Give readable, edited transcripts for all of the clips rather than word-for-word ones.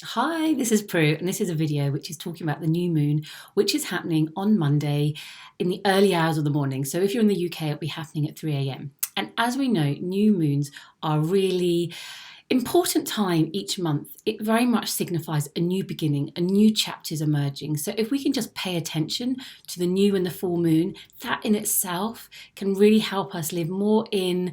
Hi, this is Prue, and this is a video which is talking about the new moon, which is happening on Monday in the early hours of the morning. So if you're in the UK, it'll be happening at 3 a.m. And as we know, new moons are really important time each month. It very much signifies a new beginning, a new chapter is emerging. So if we can just pay attention to the new and the full moon, that in itself can really help us live more in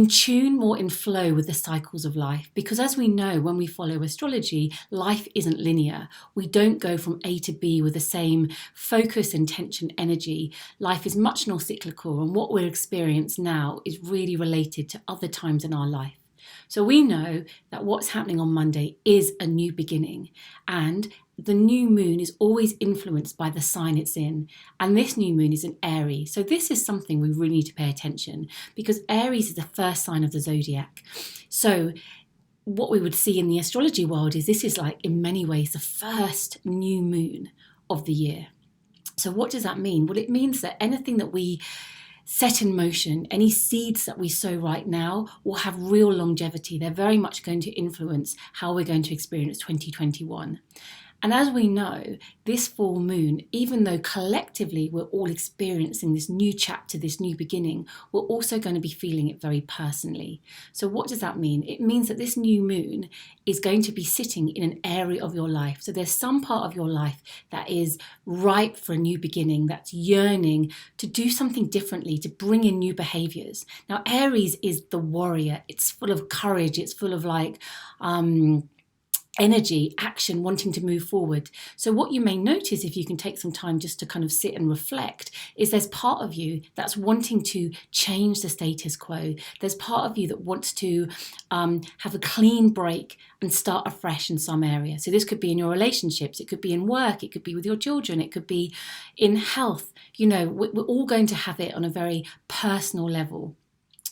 tune, more in flow with the cycles of life. Because as we know, when we follow astrology, life isn't linear. We don't go from A to B with the same focus, intention, energy. Life is much more cyclical, and what we're experiencing now is really related to other times in our life. So we know that what's happening on Monday is a new beginning, and the new moon is always influenced by the sign it's in, and this new moon is in Aries. So this is something we really need to pay attention, because Aries is the first sign of the zodiac. So what we would see in the astrology world is this is like in many ways the first new moon of the year. So what does that mean? Well, it means that anything that we set in motion, any seeds that we sow right now will have real longevity. They're very much going to influence how we're going to experience 2021. And as we know, this full moon, even though collectively we're all experiencing this new chapter, this new beginning, we're also going to be feeling it very personally. So what does that mean? It means that this new moon is going to be sitting in an area of your life. So there's some part of your life that is ripe for a new beginning, that's yearning to do something differently, to bring in new behaviors. Now, Aries is the warrior. It's full of courage. It's full of energy, action, wanting to move forward. So what you may notice, if you can take some time just to kind of sit and reflect, is there's part of you that's wanting to change the status quo. There's part of you that wants to have a clean break and start afresh in some area. So this could be in your relationships, it could be in work, it could be with your children, it could be in health. You know, we're all going to have it on a very personal level.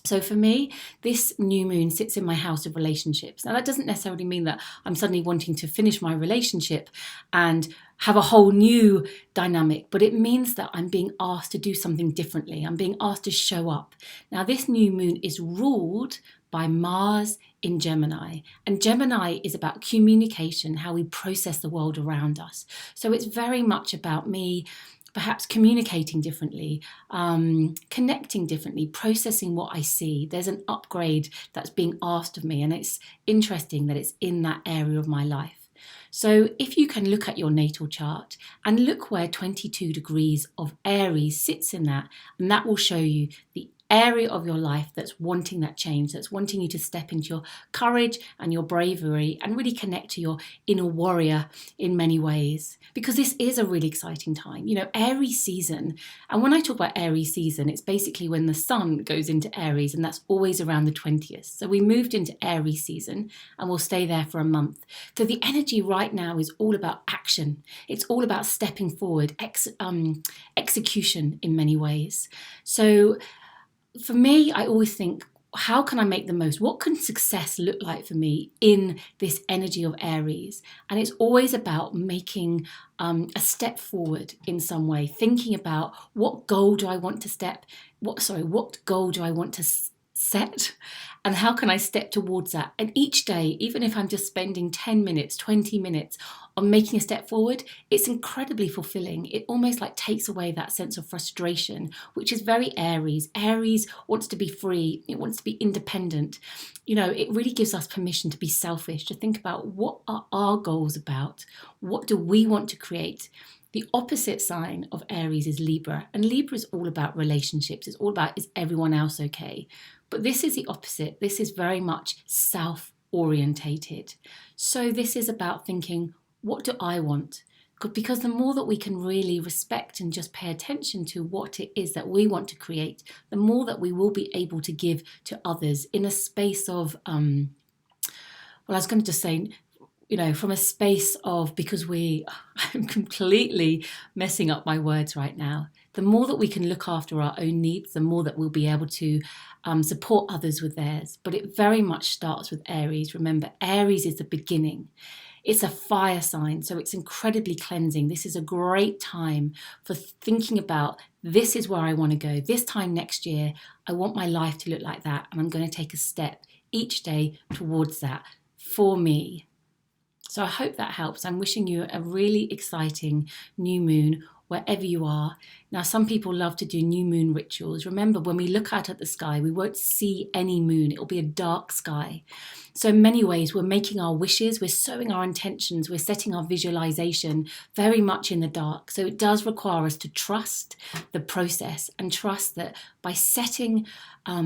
So for me, this new moon sits in my house of relationships. Now, that doesn't necessarily mean that I'm suddenly wanting to finish my relationship and have a whole new dynamic, but it means that I'm being asked to do something differently. I'm being asked to show up. Now, this new moon is ruled by Mars in Gemini, and Gemini is about communication, how we process the world around us. So it's very much about me perhaps communicating differently, connecting differently, processing what I see. There's an upgrade that's being asked of me, and it's interesting that it's in that area of my life. So if you can look at your natal chart and look where 22 degrees of Aries sits in that, and that will show you the area of your life that's wanting that change, that's wanting you to step into your courage and your bravery and really connect to your inner warrior in many ways. Because this is a really exciting time. You know, Aries season, and when I talk about Aries season, it's basically when the sun goes into Aries, and that's always around the 20th. So we moved into Aries season and we'll stay there for a month. So the energy right now is all about action. It's all about stepping forward, execution in many ways. So for me, I always think, how can I make the most? What can success look like for me in this energy of Aries? And it's always about making a step forward in some way, thinking about what goal do I want to what goal do I want to set, and how can I step towards that? And each day, even if I'm just spending 10 minutes, 20 minutes on making a step forward, it's incredibly fulfilling. It almost like takes away that sense of frustration, which is very Aries. Aries wants to be free. It wants to be independent. You know, it really gives us permission to be selfish, to think about what are our goals about? What do we want to create? The opposite sign of Aries is Libra, and Libra is all about relationships. It's all about, is everyone else okay? But this is the opposite. This is very much self-orientated. So this is about thinking, what do I want? Because the more that we can really respect and just pay attention to what it is that we want to create, the more that we will be able to give to others in a space of, well, I was going to just say, you know, from a space of, because I'm completely messing up my words right now. The more that we can look after our own needs, the more that we'll be able to support others with theirs. But it very much starts with Aries. Remember, Aries is the beginning. It's a fire sign, so it's incredibly cleansing. This is a great time for thinking about, this is where I want to go. This time next year, I want my life to look like that, and I'm going to take a step each day towards that for me. So I hope that helps. I'm wishing you a really exciting new moon wherever you are. Now, some people love to do new moon rituals. Remember, when we look out at the sky, we won't see any moon. It will be a dark sky. So in many ways, we're making our wishes, we're sowing our intentions, we're setting our visualization very much in the dark. So it does require us to trust the process and trust that by setting a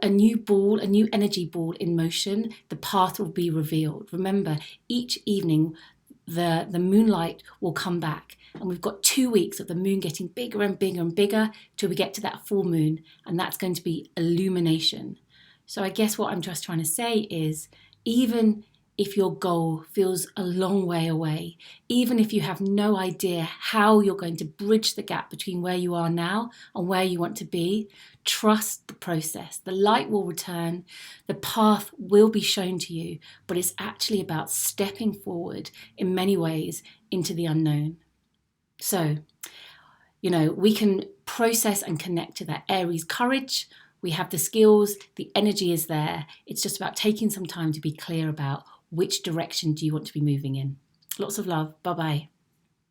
new ball, a new energy ball in motion, the path will be revealed. Remember, each evening, the moonlight will come back, and we've got 2 weeks of the moon getting bigger and bigger and bigger till we get to that full moon, and that's going to be illumination. So I guess what I'm just trying to say is, even if your goal feels a long way away, even if you have no idea how you're going to bridge the gap between where you are now and where you want to be, trust the process. The light will return, the path will be shown to you, but it's actually about stepping forward in many ways into the unknown. So, we can process and connect to that Aries courage. We have the skills, the energy is there. It's just about taking some time to be clear about which direction do you want to be moving in. Lots of love. Bye-bye.